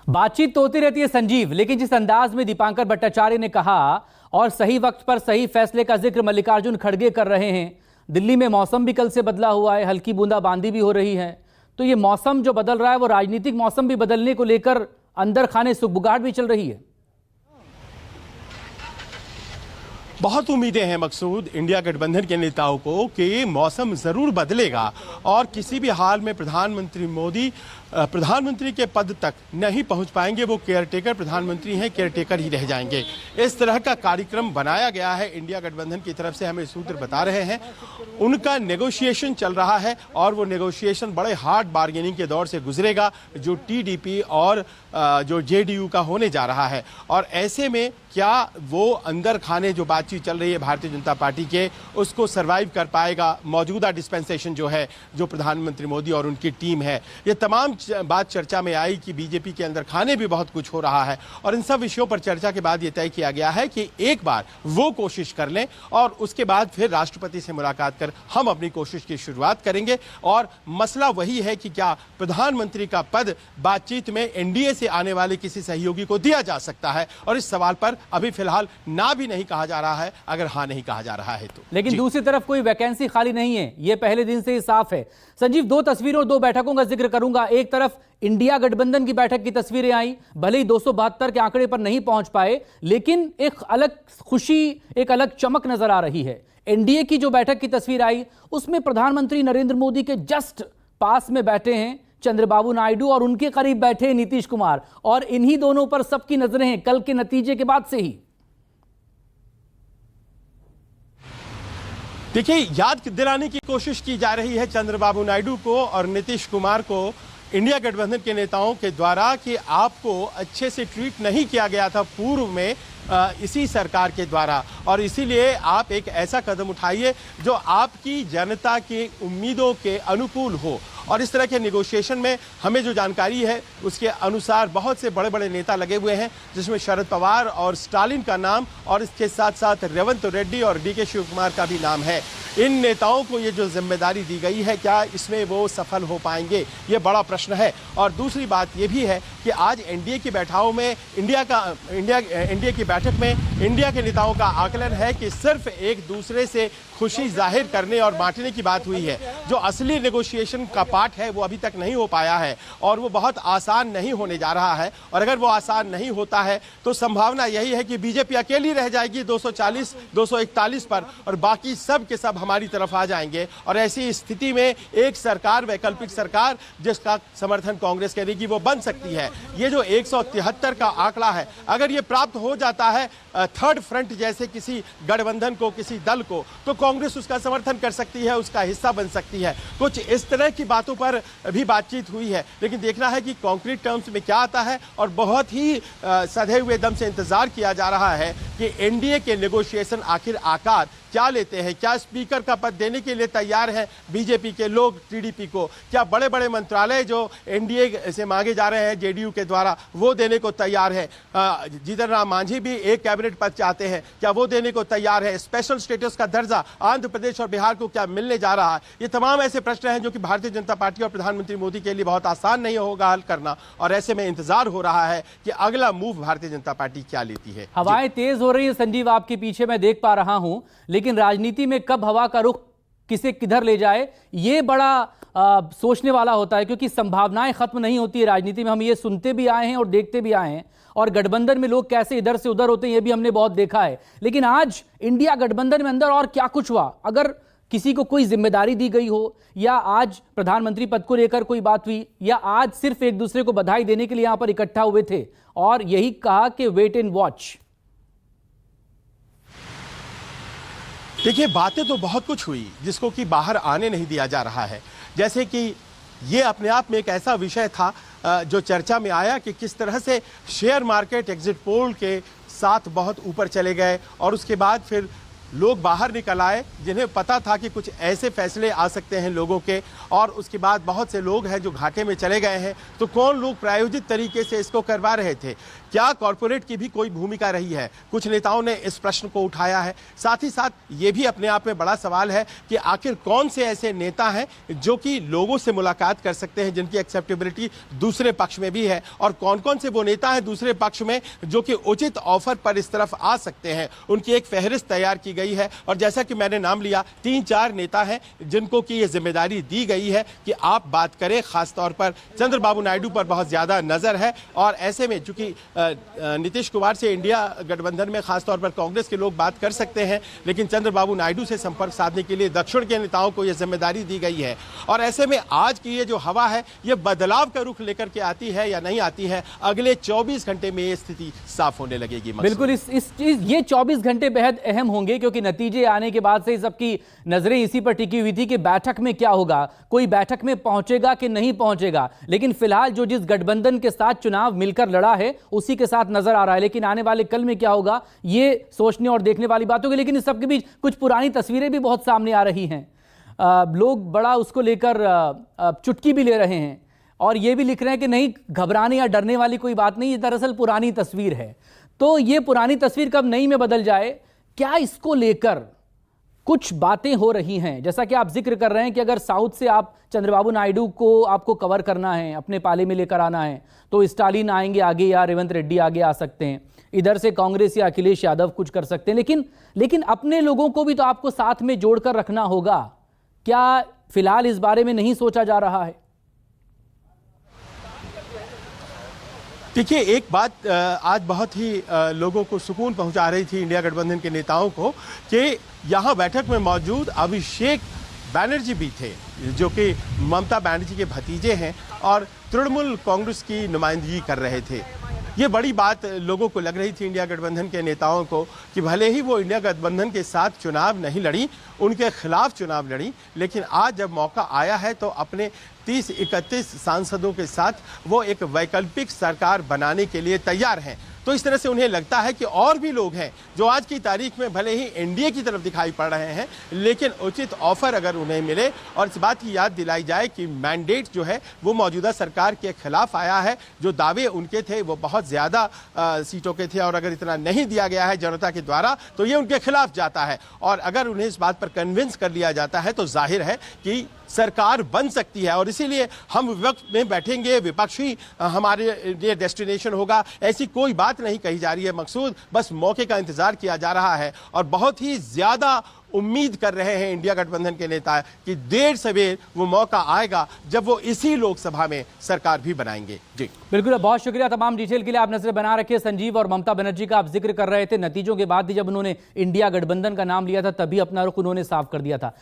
बातचीत तो होती रहती है संजीव, लेकिन जिस अंदाज में दीपांकर भट्टाचार्य ने कहा और सही वक्त पर सही फैसले का जिक्र मल्लिकार्जुन खड़गे कर रहे हैं। दिल्ली में मौसम भी कल से बदला हुआ है, हल्की बूंदाबांदी भी हो रही है। तो ये मौसम जो बदल रहा है वो राजनीतिक मौसम भी बदलने को लेकर अंदर खाने सुगबुगाहट भी चल रही है। बहुत उम्मीदें हैं मकसूद इंडिया गठबंधन के नेताओं को कि मौसम जरूर बदलेगा और किसी भी हाल में प्रधानमंत्री मोदी प्रधानमंत्री के पद तक नहीं पहुंच पाएंगे। वो केयरटेकर प्रधानमंत्री हैं, केयरटेकर ही रह जाएंगे। इस तरह का कार्यक्रम बनाया गया है इंडिया गठबंधन की तरफ से, हमें सूत्र बता रहे हैं। उनका नेगोशिएशन चल रहा है और वो नेगोशिएशन बड़े हार्ड बार्गेनिंग के दौर से गुजरेगा जो टीडीपी और जो जेडीयू का होने जा रहा है। और ऐसे में क्या वो अंदर खाने जो बातचीत चल रही है भारतीय जनता पार्टी के, उसको सरवाइव कर पाएगा मौजूदा डिस्पेंसेशन जो है, जो प्रधानमंत्री मोदी और उनकी टीम है। ये तमाम बात चर्चा में आई कि बीजेपी के अंदर खाने भी बहुत कुछ हो रहा है और इन सब विषयों पर चर्चा के बाद ये तय किया गया है कि एक बार वो कोशिश कर लें और उसके बाद फिर राष्ट्रपति से मुलाकात कर हम अपनी कोशिश की शुरुआत करेंगे। और मसला वही है कि क्या प्रधानमंत्री का पद बातचीत में एनडीए से आने वाले किसी सहयोगी को दिया जा सकता है, और इस सवाल पर अभी फिलहाल ना भी नहीं कहा जा रहा है, अगर हाँ नहीं कहा जा रहा है तो। लेकिन दूसरी तरफ कोई वैकेंसी खाली नहीं है, ये पहले दिन से ही साफ है। संजीव, दो तस्वीरों दो बैठकों का जिक्र करूंगा। एक तरफ इंडिया गठबंधन की बैठक की तस्वीरें आई, भले ही 272 के आंकड़े पर नहीं पहुंच पाए, लेकिन एक अलग खुशी, एक अलग चमक नजर आ रही है। एनडीए की जो बैठक की तस्वीर आई उसमें प्रधानमंत्री नरेंद्र मोदी के जस्ट पास में बैठे हैं चंद्रबाबू नायडू और उनके करीब बैठे हैं नीतीश कुमार, और इन्हीं दोनों पर सबकी नजरें हैं कल के नतीजे के बाद से ही। देखिए, याद दिलाने की कोशिश की जा रही है चंद्रबाबू नायडू को और नीतीश कुमार को इंडिया गठबंधन के नेताओं के द्वारा कि आपको अच्छे से ट्रीट नहीं किया गया था पूर्व में इसी सरकार के द्वारा, और इसीलिए आप एक ऐसा कदम उठाइए जो आपकी जनता की उम्मीदों के अनुकूल हो। और इस तरह के नेगोशिएशन में हमें जो जानकारी है उसके अनुसार बहुत से बड़े बड़े नेता लगे हुए हैं, जिसमें शरद पवार और स्टालिन का नाम और इसके साथ साथ रेवंत रेड्डी और डीके शिव कुमार का भी नाम है। इन नेताओं को ये जो जिम्मेदारी दी गई है, क्या इसमें वो सफल हो पाएंगे, ये बड़ा प्रश्न है। और दूसरी बात ये भी है कि आज एनडीए की बैठकों में एनडीए की बैठक में इंडिया के नेताओं का आकलन है कि सिर्फ एक दूसरे से खुशी जाहिर करने और बांटने की बात हुई है। जो असली नेगोशिएशन का पार्ट है वो अभी तक नहीं हो पाया है और वो बहुत आसान नहीं होने जा रहा है। और अगर वो आसान नहीं होता है तो संभावना यही है कि बीजेपी अकेली रह जाएगी 240 241 पर, और बाकी सब के सब हमारी तरफ आ जाएंगे। और ऐसी स्थिति में एक सरकार, वैकल्पिक सरकार जिसका समर्थन कांग्रेस करेगी, वो बन सकती है। ये जो 173 का आंकड़ा है, अगर ये प्राप्त हो जाता है थर्ड फ्रंट जैसे किसी गठबंधन को, किसी दल को, तो कांग्रेस उसका समर्थन कर सकती है, उसका हिस्सा बन सकती है। कुछ इस तरह की बातों पर भी बातचीत हुई है, लेकिन देखना है कि कॉन्क्रीट टर्म्स में क्या आता है। और बहुत ही सधे हुए दम से इंतजार किया जा रहा है कि एनडीए के नेगोशिएशन आखिर आकार क्या लेते हैं। क्या स्पीकर का पद देने के लिए तैयार है बीजेपी के लोग टीडीपी को? क्या बड़े बड़े मंत्रालय जो एनडीए से मांगे जा रहे हैं जेडीयू के द्वारा, वो देने को तैयार है? जीतन राम मांझी भी एक कैबिनेट पद चाहते हैं, क्या वो देने को तैयार है? स्पेशल स्टेटस का दर्जा आंध्र प्रदेश और बिहार को क्या मिलने जा रहा है? ये तमाम ऐसे प्रश्न हैं जो कि भारतीय जनता पार्टी और प्रधानमंत्री मोदी के लिए बहुत आसान नहीं होगा हल करना। और ऐसे में इंतजार हो रहा है कि अगला मूव भारतीय जनता पार्टी क्या लेती है। हवाएं तेज हो रही है संजीव, आपके पीछे मैं देख पा रहा हूं, लेकिन राजनीति में कब हवा का रुख किसे किधर ले जाए ये बड़ा सोचने वाला होता है, क्योंकि संभावनाएं खत्म नहीं होती है राजनीति में। हम ये सुनते भी आए हैं और देखते भी आए हैं, और गठबंधन में लोग कैसे इधर से उधर होते हैं ये भी हमने बहुत देखा है। लेकिन आज इंडिया गठबंधन में अंदर और क्या कुछ हुआ, अगर किसी को कोई जिम्मेदारी दी गई हो, या आज प्रधानमंत्री पद को लेकर कोई बात हुई, या आज सिर्फ एक दूसरे को बधाई देने के लिए यहां पर इकट्ठा हुए थे और यही कहा कि वेट एंड वॉच। देखिए, बातें तो बहुत कुछ हुई जिसको कि बाहर आने नहीं दिया जा रहा है। जैसे कि ये अपने आप में एक ऐसा विषय था जो चर्चा में आया कि किस तरह से शेयर मार्केट एग्जिट पोल के साथ बहुत ऊपर चले गए, और उसके बाद फिर लोग बाहर निकल आए जिन्हें पता था कि कुछ ऐसे फैसले आ सकते हैं लोगों के, और उसके बाद बहुत से लोग हैं जो घाटे में चले गए हैं। तो कौन लोग प्रायोजित तरीके से इसको करवा रहे थे? क्या कॉरपोरेट की भी कोई भूमिका रही है? कुछ नेताओं ने इस प्रश्न को उठाया है। साथ ही साथ ये भी अपने आप में बड़ा सवाल है कि आखिर कौन से ऐसे नेता हैं जो कि लोगों से मुलाकात कर सकते हैं, जिनकी एक्सेप्टेबिलिटी दूसरे पक्ष में भी है, और कौन कौन से वो नेता हैं दूसरे पक्ष में जो कि उचित ऑफर पर इस तरफ आ सकते हैं। उनकी एक फहरिस्त तैयार की गई है, और जैसा कि मैंने नाम लिया 3-4 नेता हैं जिनको कि ये जिम्मेदारी दी गई है कि आप बात करें। खासतौर पर चंद्रबाबू नायडू पर बहुत ज्यादा नजर है, और ऐसे में चूंकि नीतीश कुमार से इंडिया गठबंधन में खासतौर पर कांग्रेस के लोग बात कर सकते हैं, लेकिन चंद्रबाबू नायडू से संपर्क साधने के लिए दक्षिण के नेताओं को यह जिम्मेदारी दी गई है। और ऐसे में आज की ये जो हवा है ये बदलाव का रुख लेकर के आती है या नहीं आती है, अगले 24 घंटे में ये स्थिति साफ होने लगेगी। बिल्कुल, ये 24 घंटे बेहद अहम होंगे, क्योंकि नतीजे आने के बाद से सबकी नजरें इसी पर टिकी हुई थी कि बैठक में क्या होगा, कोई बैठक में पहुंचेगा कि नहीं पहुंचेगा। लेकिन फिलहाल जो जिस गठबंधन के साथ चुनाव मिलकर लड़ा है उसी के साथ नजर आ रहा है, लेकिन आने वाले कल में क्या होगा ये सोचने और देखने वाली बात होगी। लेकिन इस सबके बीच कुछ पुरानी तस्वीरें भी बहुत सामने आ रही हैं। लोग बड़ा उसको लेकर चुटकी भी ले रहे हैं और ये भी लिख रहे हैं कि नहीं, घबराने या डरने वाली कोई बात नहीं, ये दरअसल पुरानी तस्वीर है। तो ये पुरानी तस्वीर कब नई में बदल जाए, क्या इसको लेकर कुछ बातें हो रही हैं। जैसा कि आप जिक्र कर रहे हैं कि अगर साउथ से आप चंद्रबाबू नायडू को आपको कवर करना है, अपने पाले में लेकर आना है, तो स्टालिन आएंगे आगे या रेवंत रेड्डी आगे आ सकते हैं, इधर से कांग्रेस या अखिलेश यादव कुछ कर सकते हैं, लेकिन अपने लोगों को भी तो आपको साथ में जोड़कर रखना होगा। क्या फिलहाल इस बारे में नहीं सोचा जा रहा है? देखिए, एक बात आज बहुत ही लोगों को सुकून पहुंचा रही थी इंडिया गठबंधन के नेताओं को कि यहां बैठक में मौजूद अभिषेक बैनर्जी भी थे, जो कि ममता बनर्जी के भतीजे हैं और तृणमूल कांग्रेस की नुमाइंदगी कर रहे थे। ये बड़ी बात लोगों को लग रही थी इंडिया गठबंधन के नेताओं को कि भले ही वो इंडिया गठबंधन के साथ चुनाव नहीं लड़ी, उनके खिलाफ चुनाव लड़ी, लेकिन आज जब मौका आया है तो अपने 30-31 सांसदों के साथ वो एक वैकल्पिक सरकार बनाने के लिए तैयार हैं। तो इस तरह से उन्हें लगता है कि और भी लोग हैं जो आज की तारीख में भले ही एनडीए की तरफ दिखाई पड़ रहे हैं, लेकिन उचित ऑफर अगर उन्हें मिले, और इस बात की याद दिलाई जाए कि मैंडेट जो है वो मौजूदा सरकार के खिलाफ आया है। जो दावे उनके थे वो बहुत ज्यादा सीटों के थे, और अगर इतना नहीं दिया गया है जनता के द्वारा तो ये उनके खिलाफ जाता है। और अगर उन्हें इस बात पर कन्विंस कर लिया जाता है तो जाहिर है कि सरकार बन सकती है, और इसीलिए हम विपक्ष में बैठेंगे, विपक्ष ही हमारे लिए डेस्टिनेशन होगा, ऐसी कोई बात नहीं कही जा रही है। मकसूद बस मौके का इंतजार किया जा रहा है, और बहुत ही ज्यादा उम्मीद कर रहे हैं इंडिया गठबंधन के नेता कि देर सवेर वो मौका आएगा जब वो इसी लोकसभा में सरकार भी बनाएंगे। जी बिल्कुल, बहुत शुक्रिया तमाम डिटेल के लिए। आप नजर बना रखिए संजीव और ममता बनर्जी का आप जिक्र कर रहे थे। नतीजों के बाद ही जब उन्होंने इंडिया गठबंधन का नाम लिया था तभी अपना रुख उन्होंने साफ कर दिया था।